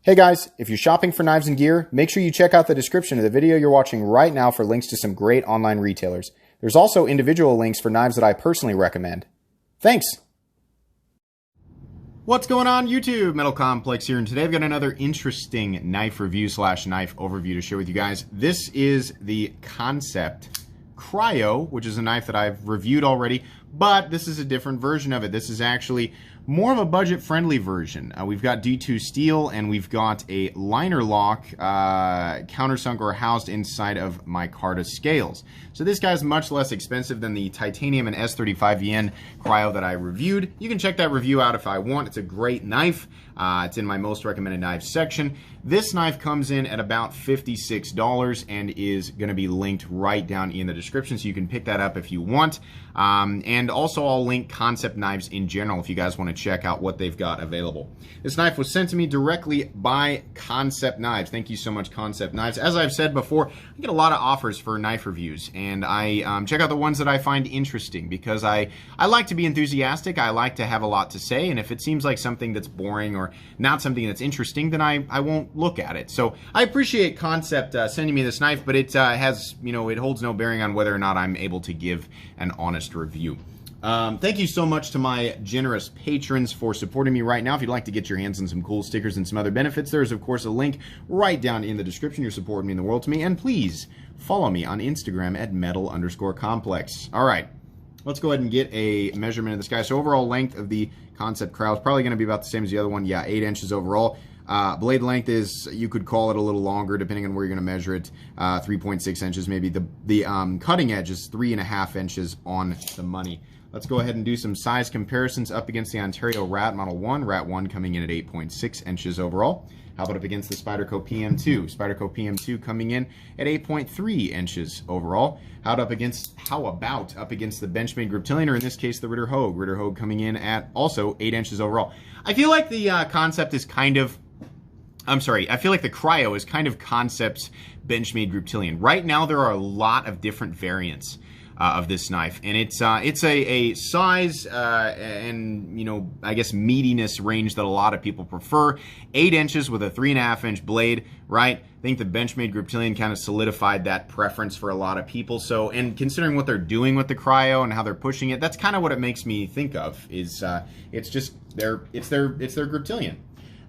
Hey guys, if you're shopping for knives and gear, make sure you check out the description of the video you're watching right now for links to some great online retailers. There's also individual links for knives that I personally recommend. Thanks! What's going on YouTube? Metal Complex here, and today I've got another interesting knife review slash knife overview to share with you guys. This is the Kansept Cryo, which is a knife that I've reviewed already, but this is a different version of it. This is actually more of a budget-friendly version. We've got D2 steel, and we've got a liner lock countersunk or housed inside of Micarta scales. So this guy's much less expensive than the titanium and S35VN Cryo that I reviewed. You can check that review out if I want. It's a great knife. It's in my most recommended knives section. This knife comes in at about $56 and is going to be linked right down in the description, so you can pick that up if you want. And also I'll link Kansept knives in general if you guys want to check out what they've got available. This knife was sent to me directly by Kansept Knives. Thank you so much, Kansept Knives. As I've said before, I get a lot of offers for knife reviews, and I check out the ones that I find interesting because I like to be enthusiastic. I like to have a lot to say, and if it seems like something that's boring or not something that's interesting, then I won't look at it. So I appreciate Kansept sending me this knife, but it has, it holds no bearing on whether or not I'm able to give an honest review. Thank you so much to my generous patrons for supporting me right now. If you'd like to get your hands on some cool stickers and some other benefits, there's of course a link right down in the description. You're supporting me in the world to me, and please follow me on Instagram at metal_complex. All right, let's go ahead and get a measurement of this guy. So overall length of the Kansept Cryo is probably going to be about the same as the other one. Yeah, 8 inches overall. Blade length is, you could call it a little longer depending on where you're going to measure it, 3.6 inches maybe. The cutting edge is 3.5 inches on the money. Let's go ahead and do some size comparisons up against the Ontario Rat Model 1. Rat 1 coming in at 8.6 inches overall. How about up against the Spyderco PM2? Spyderco PM2 coming in at 8.3 inches overall. How about up against the Benchmade Griptilian, or in this case the Ritter Hogue? Ritter Hogue coming in at also 8 inches overall. I feel like the Kansept is kind of, I feel like the Cryo is kind of Kansept's Benchmade Griptilian. Right now there are a lot of different variants of this knife, and it's a size and I guess meatiness range that a lot of people prefer. 8 inches with a 3.5 inch blade, right? I think the Benchmade Griptilian kind of solidified that preference for a lot of people. So, and considering what they're doing with the Cryo and how they're pushing it, that's kind of what it makes me think of. Is it's just their Griptilian.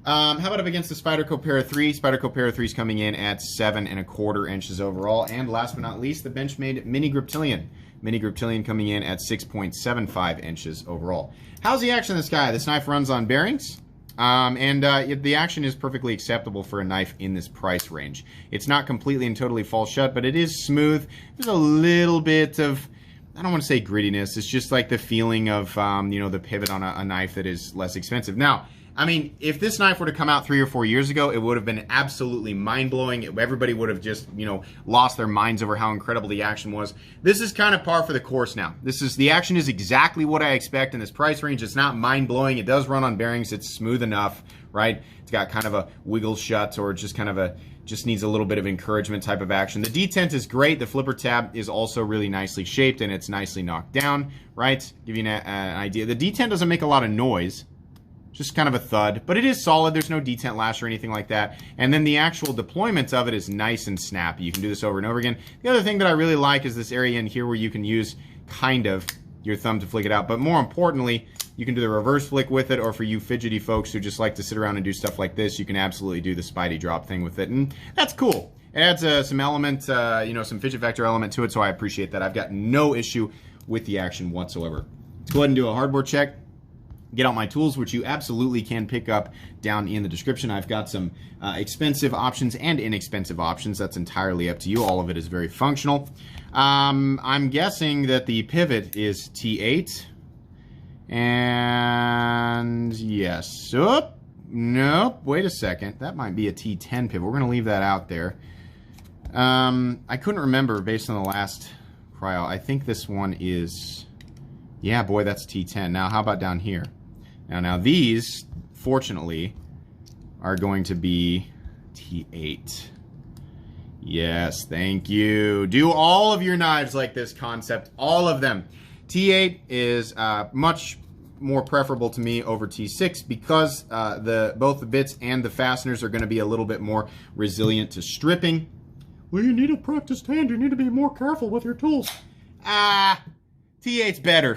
How about up against the Spyderco Para 3? Spyderco Para 3 is coming in at 7.25 inches overall. And last but not least, the Benchmade Mini Griptilian. Mini Griptilian coming in at 6.75 inches overall. How's the action of this guy? This knife runs on bearings. The action is perfectly acceptable for a knife in this price range. It's not completely and totally fall shut, but it is smooth. There's a little bit of, I don't want to say grittiness. It's just like the feeling of, the pivot on a knife that is less expensive. Now, I mean, if this knife were to come out 3 or 4 years ago, it would have been absolutely mind-blowing. Everybody would have just, lost their minds over how incredible the action was. This is kind of par for the course now. The action is exactly what I expect in this price range. It's not mind-blowing. It does run on bearings. It's smooth enough, right? It's got kind of a wiggle shut, or just kind of just needs a little bit of encouragement type of action. The detent is great. The flipper tab is also really nicely shaped, and it's nicely knocked down, right? Give you an idea. The detent doesn't make a lot of noise. Just kind of a thud, but it is solid. There's no detent lash or anything like that. And then the actual deployment of it is nice and snappy. You can do this over and over again. The other thing that I really like is this area in here where you can use kind of your thumb to flick it out. But more importantly, you can do the reverse flick with it, or for you fidgety folks who just like to sit around and do stuff like this, you can absolutely do the Spidey drop thing with it. And that's cool. It adds some element, some fidget factor element to it, so I appreciate that. I've got no issue with the action whatsoever. Let's go ahead and do a hardboard check. Get out my tools, which you absolutely can pick up down in the description. I've got some expensive options and inexpensive options. That's entirely up to you. All of it is very functional. I'm guessing that the pivot is T8. And yes. Oop, nope. Wait a second. That might be a T10 pivot. We're going to leave that out there. I couldn't remember based on the last Cryo. I think this one is... Yeah, boy, that's T10. Now, how about down here? Now these, fortunately, are going to be T8. Yes, thank you. Do all of your knives like this Kansept, all of them. T8 is much more preferable to me over T6 because both the bits and the fasteners are going to be a little bit more resilient to stripping. Well, you need a practiced hand. You need to be more careful with your tools. T8's better.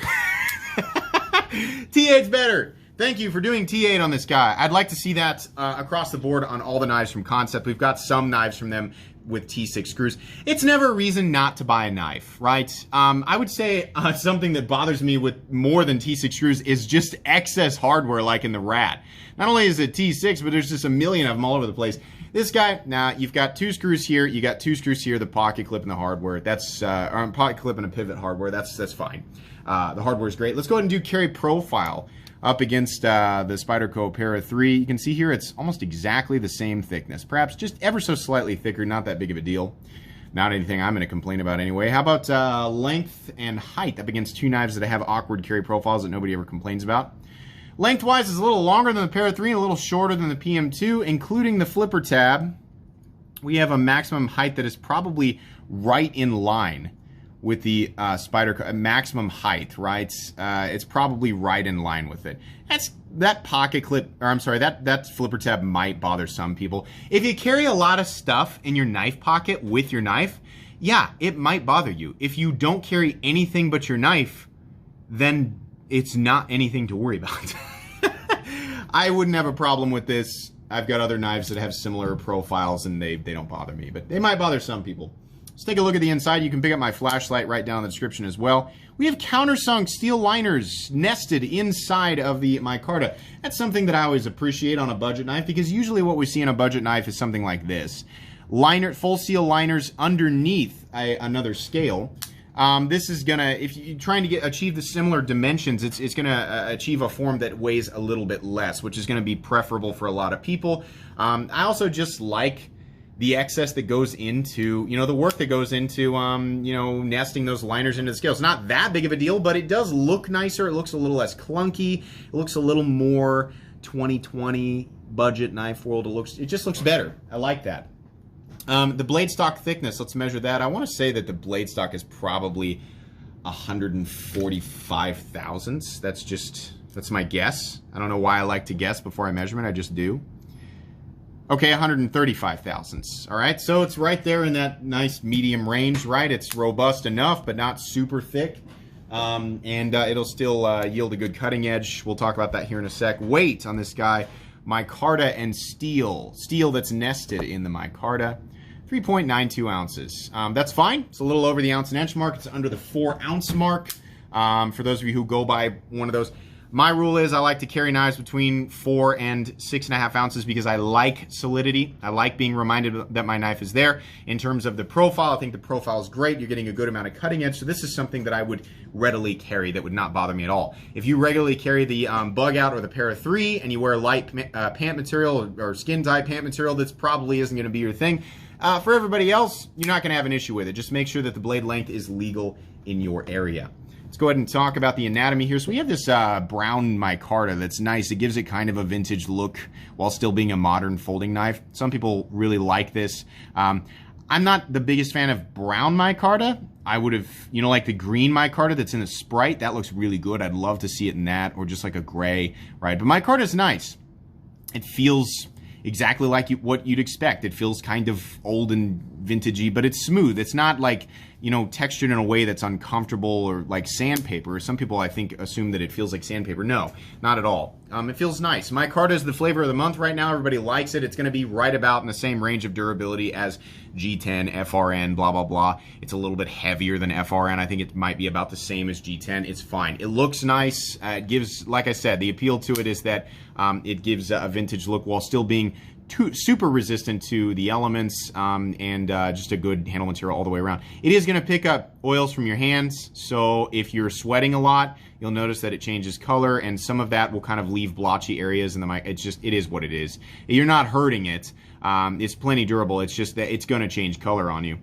T8's better. Thank you for doing T8 on this guy. I'd like to see that across the board on all the knives from Kansept. We've got some knives from them with T6 screws. It's never a reason not to buy a knife, right? I would say something that bothers me with more than T6 screws is just excess hardware like in the Rat. Not only is it T6, but there's just a million of them all over the place. This guy, now you've got 2 screws here, you got 2 screws here, the pocket clip and the hardware. That's, or pocket clip and a pivot hardware, that's fine. The hardware is great. Let's go ahead and do carry profile up against the Spyderco Para 3. You can see here it's almost exactly the same thickness. Perhaps just ever so slightly thicker, not that big of a deal. Not anything I'm going to complain about anyway. How about length and height up against 2 knives that have awkward carry profiles that nobody ever complains about? Lengthwise is a little longer than the Para 3 and a little shorter than the PM2, including the flipper tab. We have a maximum height that is probably right in line with the Spyderco maximum height, right? It's probably right in line with it. That pocket clip, or I'm sorry, that flipper tab might bother some people. If you carry a lot of stuff in your knife pocket with your knife, yeah, it might bother you. If you don't carry anything but your knife, then it's not anything to worry about. I wouldn't have a problem with this. I've got other knives that have similar profiles and they don't bother me, but they might bother some people. Let's take a look at the inside. You can pick up my flashlight right down in the description as well. We have countersunk steel liners nested inside of the Micarta. That's something that I always appreciate on a budget knife because usually what we see in a budget knife is something like this. Full steel liners underneath another scale. This is gonna, if you're trying to achieve the similar dimensions, it's gonna achieve a form that weighs a little bit less, which is gonna be preferable for a lot of people. I also just like the excess that goes into, the work that goes into, nesting those liners into the scale. It's not that big of a deal, but it does look nicer. It looks a little less clunky. It looks a little more 2020 budget knife world. It just looks better. I like that. The blade stock thickness, let's measure that. I want to say that the blade stock is probably 145 thousandths. That's my guess. I don't know why I like to guess before I measure it. I just do. Okay, 135 thousandths. All right, so it's right there in that nice medium range, right? It's robust enough, but not super thick. It'll still yield a good cutting edge. We'll talk about that here in a sec. Weight on this guy, Micarta and steel. Steel that's nested in the Micarta. 3.92 ounces. That's fine. It's a little over the ounce and inch mark. It's under the 4 ounce mark. For those of you who go by one of those. My rule is I like to carry knives between 4 and 6.5 ounces because I like solidity. I like being reminded that my knife is there. In terms of the profile, I think the profile is great. You're getting a good amount of cutting edge. So this is something that I would readily carry that would not bother me at all. If you regularly carry the Bug Out or the Para 3 and you wear light pant material or skin tight pant material, this probably isn't going to be your thing. For everybody else, you're not going to have an issue with it. Just make sure that the blade length is legal in your area. Let's go ahead and talk about the anatomy here. So we have this brown Micarta that's nice. It gives it kind of a vintage look while still being a modern folding knife. Some people really like this. I'm not the biggest fan of brown Micarta. I would have, like the green Micarta that's in the Sprite. That looks really good. I'd love to see it in that, or just like a gray, right? But Micarta is nice. It feels exactly like what you'd expect. It feels kind of old and vintagey, but it's smooth. It's not like, textured in a way that's uncomfortable or like sandpaper. Some people, I think, assume that it feels like sandpaper. No, not at all. It feels nice. Micarta is the flavor of the month right now. Everybody likes it. It's going to be right about in the same range of durability as G10, FRN, blah, blah, blah. It's a little bit heavier than FRN. I think it might be about the same as G10. It's fine. It looks nice. It gives, like I said, the appeal to it is that it gives a vintage look while still being super resistant to the elements and just a good handle material all the way around. It is going to pick up oils from your hands, so if you're sweating a lot, you'll notice that it changes color, and some of that will kind of leave blotchy areas in the mic. It is what it is. You're not hurting it. It's plenty durable. It's just that it's going to change color on you.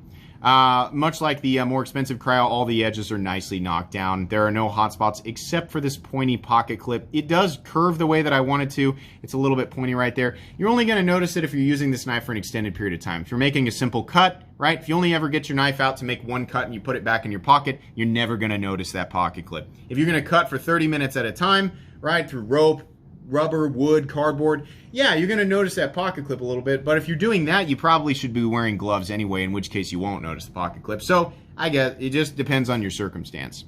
Much like the more expensive Cryo, all the edges are nicely knocked down. There are no hot spots except for this pointy pocket clip. It does curve the way that I want it to. It's a little bit pointy right there. You're only going to notice it if you're using this knife for an extended period of time. If you're making a simple cut, right? If you only ever get your knife out to make one cut and you put it back in your pocket, you're never going to notice that pocket clip. If you're going to cut for 30 minutes at a time, right, through rope, rubber, wood, cardboard, yeah, you're going to notice that pocket clip a little bit. But if you're doing that, you probably should be wearing gloves anyway, in which case you won't notice the pocket clip. So I guess it just depends on your circumstance.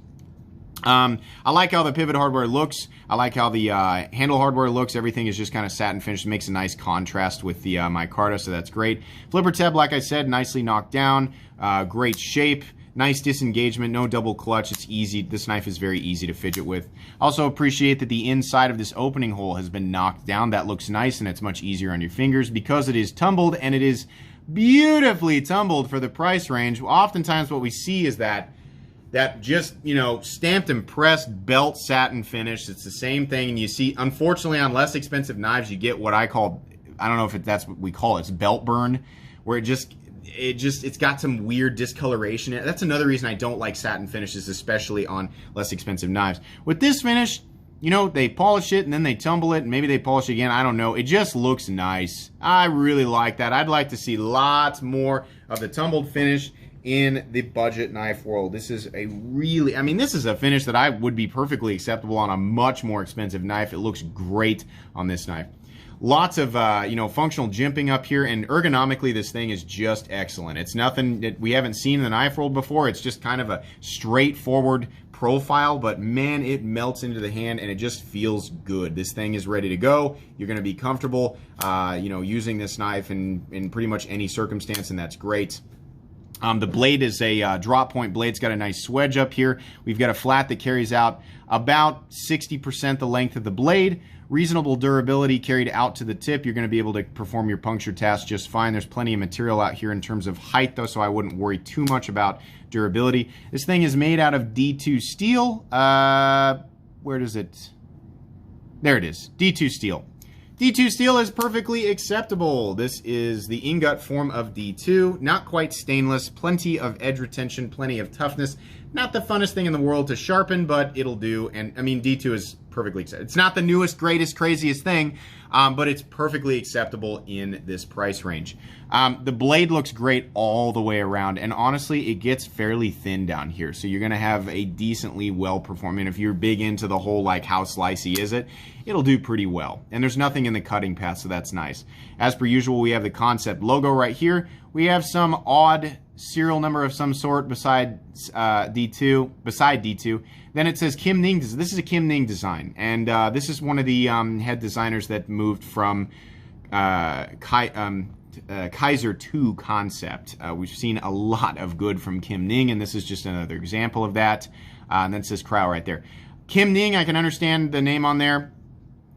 I like how the pivot hardware looks. I like how the handle hardware looks. Everything is just kind of satin finished. It makes a nice contrast with the micarta, so that's great. Flipper tab, like I said, nicely knocked down. Great shape. Nice disengagement, no double clutch. It's easy. This knife is very easy to fidget with. Also appreciate that the inside of this opening hole has been knocked down. That looks nice, and it's much easier on your fingers because it is tumbled, and it is beautifully tumbled for the price range. Oftentimes what we see is that just, you know, stamped and pressed belt satin finish. It's the same thing, and you see, unfortunately, on less expensive knives, you get what I call, I don't know if that's what we call it, it's belt burn, where it's got some weird discoloration. That's another reason I don't like satin finishes, especially on less expensive knives. With this finish, you know, they polish it and then they tumble it and maybe they polish it again. I don't know. It just looks nice. I really like that. I'd like to see lots more of the tumbled finish in the budget knife world. This is a really, I mean, this is a finish that I would be perfectly acceptable on a much more expensive knife. It looks great on this knife. Lots of, you know, functional jimping up here, and ergonomically this thing is just excellent. It's nothing that we haven't seen in the knife world before. It's just kind of a straightforward profile, but man, it melts into the hand and it just feels good. This thing is ready to go. You're going to be comfortable, you know, using this knife in pretty much any circumstance, and that's great. The blade is a drop point blade. It's got a nice swedge up here. We've got a flat that carries out about 60% the length of the blade. Reasonable durability carried out to the tip. You're going to be able to perform your puncture task just fine. There's plenty of material out here in terms of height, though, so I wouldn't worry too much about durability. This thing is made out of D2 steel. Where does it? There it is. D2 steel. D2 steel is perfectly acceptable. This is the ingot form of D2. Not quite stainless. Plenty of edge retention. Plenty of toughness. Not the funnest thing in the world to sharpen, but it'll do. And I mean, D2 is perfectly acceptable. It's not the newest, greatest, craziest thing, but it's perfectly acceptable in this price range. The blade looks great all the way around, and honestly, it gets fairly thin down here, so you're going to have a decently well-performing, if you're big into the whole, like, how slicey is it, it'll do pretty well. And there's nothing in the cutting path, so that's nice. As per usual, we have the Kansept logo right here. We have some odd serial number of some sort beside D2. Then it says Kim Ning. This is a Kim Ning design, and this is one of the head designers that moved from Kaiser to Kansept. We've seen a lot of good from Kim Ning, and this is just another example of that. And then it says Cryo right there. Kim Ning, I can understand the name on there.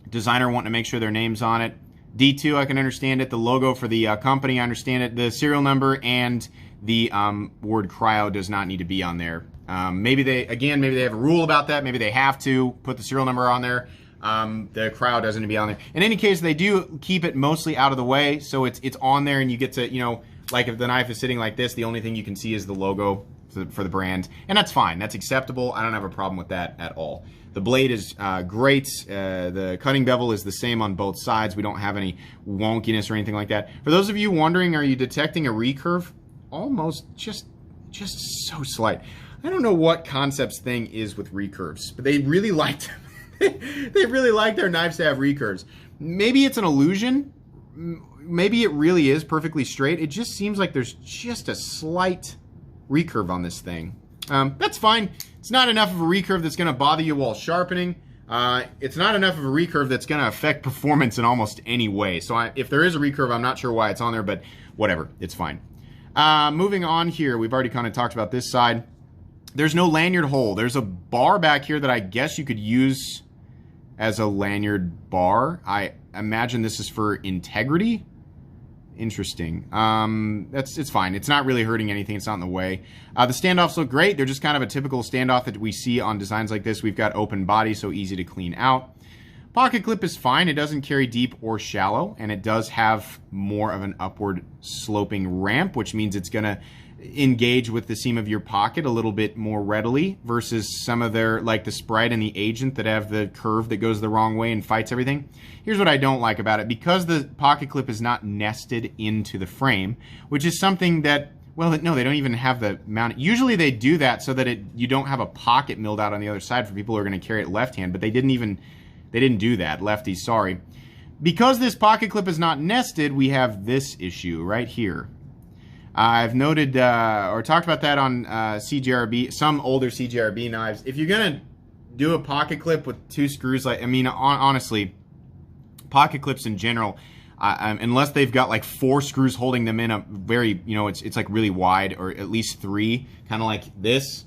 Designer wanting to make sure their name's on it. D2, I can understand it. The logo for the company, I understand it. The serial number and the word Cryo does not need to be on there. Maybe they have a rule about that. Maybe they have to put the serial number on there. The Cryo doesn't need to be on there. In any case, they do keep it mostly out of the way, so it's on there, and you get to, you know, like if the knife is sitting like this, the only thing you can see is the logo for the brand, and that's fine. That's acceptable. I don't have a problem with that at all. The blade is great. The cutting bevel is the same on both sides. We don't have any wonkiness or anything like that. For those of you wondering, are you detecting a recurve? Almost, just so slight. I don't know what Kansept's thing is with recurves, but they really like they really like their knives to have recurves. Maybe it's an illusion. Maybe it really is perfectly straight. It just seems like there's just a slight recurve on this thing. That's fine. It's not enough of a recurve that's going to bother you while sharpening. It's not enough of a recurve that's going to affect performance in almost any way. So if there is a recurve, I'm not sure why it's on there, but whatever. It's fine. Moving on here, we've already kind of talked about this side. There's no lanyard hole. There's a bar back here that I guess you could use as a lanyard bar. I imagine this is for integrity. Interesting. It's fine. It's not really hurting anything. It's not in the way. The standoffs look great. They're just kind of a typical standoff that we see on designs like this. We've got open body, so easy to clean out. Pocket clip is fine. It doesn't carry deep or shallow, and it does have more of an upward sloping ramp, which means it's going to engage with the seam of your pocket a little bit more readily versus some of their, like the Sprite and the Agent that have the curve that goes the wrong way and fights everything. Here's what I don't like about it. Because the pocket clip is not nested into the frame, which is something that, well, no, they don't even have the mount. Usually they do that so that you don't have a pocket milled out on the other side for people who are going to carry it left hand, but they didn't do that. Lefties, sorry. Because this pocket clip is not nested, we have this issue right here. I've noted or talked about that on CGRB, some older CGRB knives. If you're gonna do a pocket clip with 2 screws, like, I mean, honestly, pocket clips in general, unless they've got like 4 screws holding them in a very, you know, it's like really wide, or at least 3, kind of like this.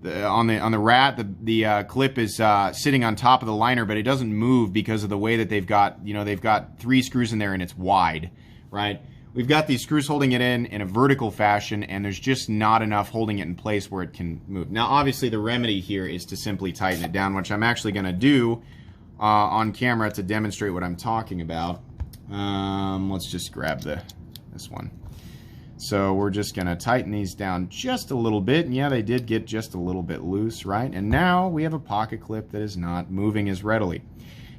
On the rat, the clip is sitting on top of the liner, but it doesn't move because of the way that they've got, you know, they've got 3 screws in there and it's wide, right? We've got these screws holding it in a vertical fashion, and there's just not enough holding it in place where it can move. Now, obviously, the remedy here is to simply tighten it down, which I'm actually going to do on camera to demonstrate what I'm talking about. Let's just grab this one. So we're just going to tighten these down just a little bit. And yeah, they did get just a little bit loose, right? And now we have a pocket clip that is not moving as readily.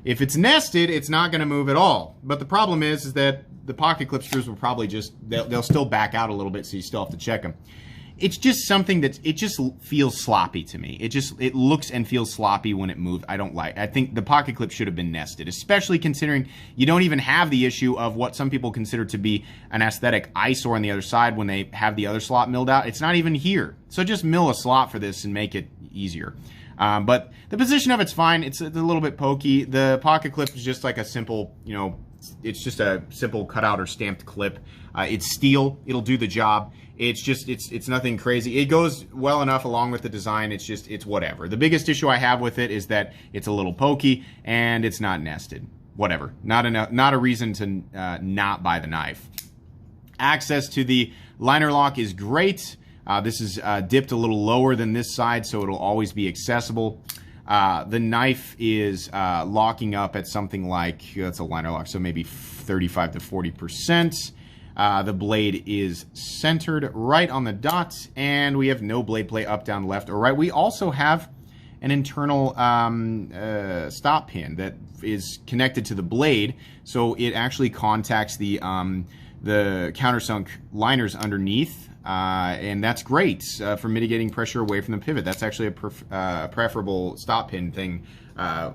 If it's nested, it's not going to move at all. But the problem is that the pocket clip screws will probably just, they'll still back out a little bit, so you still have to check them. It's just something that, it just feels sloppy to me. It looks and feels sloppy when it moves. I don't like. I think the pocket clip should have been nested, especially considering you don't even have the issue of what some people consider to be an aesthetic eyesore on the other side when they have the other slot milled out. It's not even here. So just mill a slot for this and make it easier. But the position of it's fine. It's a little bit pokey. The pocket clip is just like a simple, you know, it's just a simple cutout or stamped clip. It's steel. It'll do the job. It's just, it's nothing crazy. It goes well enough along with the design. It's whatever. The biggest issue I have with it is that it's a little pokey and it's not nested. Whatever. Not a reason to not buy the knife. Access to the liner lock is great. This is dipped a little lower than this side, so it'll always be accessible. The knife is locking up at something like, that's a liner lock, so maybe 35 to 40%. The blade is centered right on the dot, and we have no blade play up, down, left, or right. We also have an internal stop pin that is connected to the blade, so it actually contacts the countersunk liners underneath. And that's great for mitigating pressure away from the pivot. That's actually a preferable stop pin thing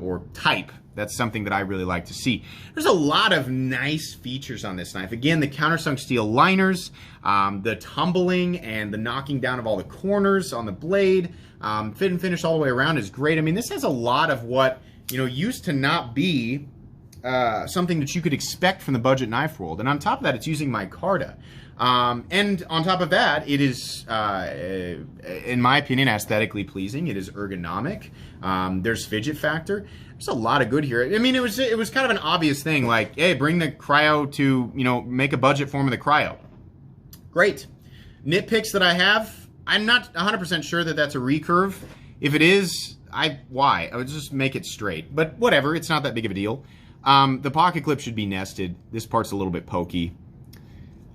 or type. That's something that I really like to see. There's a lot of nice features on this knife. Again, the countersunk steel liners, the tumbling and the knocking down of all the corners on the blade, fit and finish all the way around is great. I mean, this has a lot of what, you know, used to not be something that you could expect from the budget knife world. And on top of that, it's using micarta. And on top of that, it is, in my opinion, aesthetically pleasing. It is ergonomic. There's fidget factor. There's a lot of good here. I mean, it was kind of an obvious thing, like, hey, bring the Cryo to, you know, make a budget form of the Cryo. Great. Nitpicks that I have, I'm not 100% sure that that's a recurve. If it is, why? I would just make it straight. But whatever, it's not that big of a deal. The pocket clip should be nested. This part's a little bit pokey.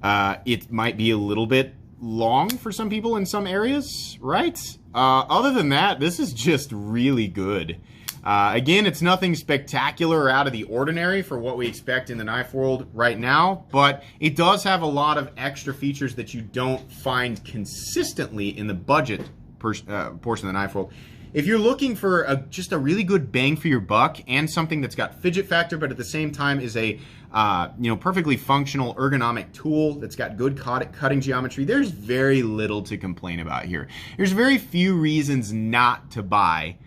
It might be a little bit long for some people in some areas, right? Other than that, this is just really good. Again, it's nothing spectacular or out of the ordinary for what we expect in the knife world right now, but it does have a lot of extra features that you don't find consistently in the budget portion of the knife world. If you're looking for just a really good bang for your buck and something that's got fidget factor, but at the same time is a perfectly functional ergonomic tool that's got good cutting geometry, there's very little to complain about here. There's very few reasons not to buy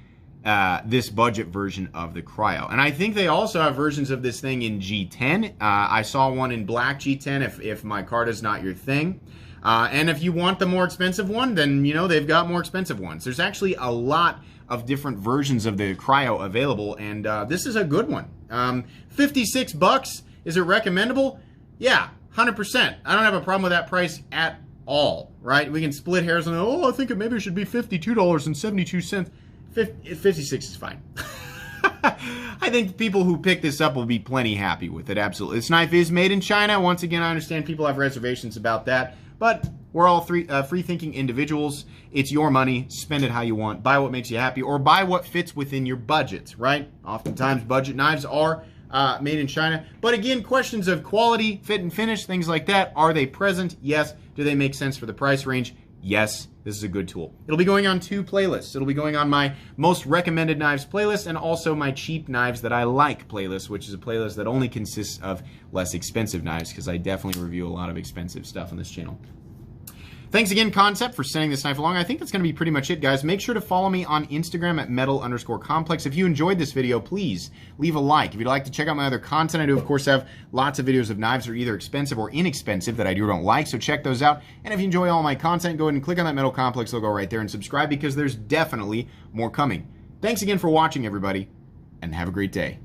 this budget version of the Cryo. And I think they also have versions of this thing in G10. I saw one in black G10 if micarta's not your thing. And if you want the more expensive one, then, you know, they've got more expensive ones. There's actually a lot of different versions of the Cryo available, and this is a good one. 56 bucks, is it recommendable? Yeah, 100%. I don't have a problem with that price at all, right? We can split hairs on, oh, I think maybe it should be $52.72. 56 is fine. I think people who pick this up will be plenty happy with it, absolutely. This knife is made in China. Once again, I understand people have reservations about that, but We're all free-thinking individuals. It's your money. Spend it how you want. Buy what makes you happy, or buy what fits within your budget, right? Oftentimes, budget knives are made in China. But again, questions of quality, fit and finish, things like that. Are they present? Yes. Do they make sense for the price range? Yes. This is a good tool. It'll be going on 2 playlists. It'll be going on my most recommended knives playlist and also my cheap knives that I like playlist, which is a playlist that only consists of less expensive knives, because I definitely review a lot of expensive stuff on this channel. Thanks again, Kansept, for sending this knife along. I think that's going to be pretty much it, guys. Make sure to follow me on Instagram at metal_complex. If you enjoyed this video, please leave a like. If you'd like to check out my other content, I do, of course, have lots of videos of knives that are either expensive or inexpensive that I do or don't like, so check those out. And if you enjoy all my content, go ahead and click on that Metal Complex logo right there and subscribe, because there's definitely more coming. Thanks again for watching, everybody, and have a great day.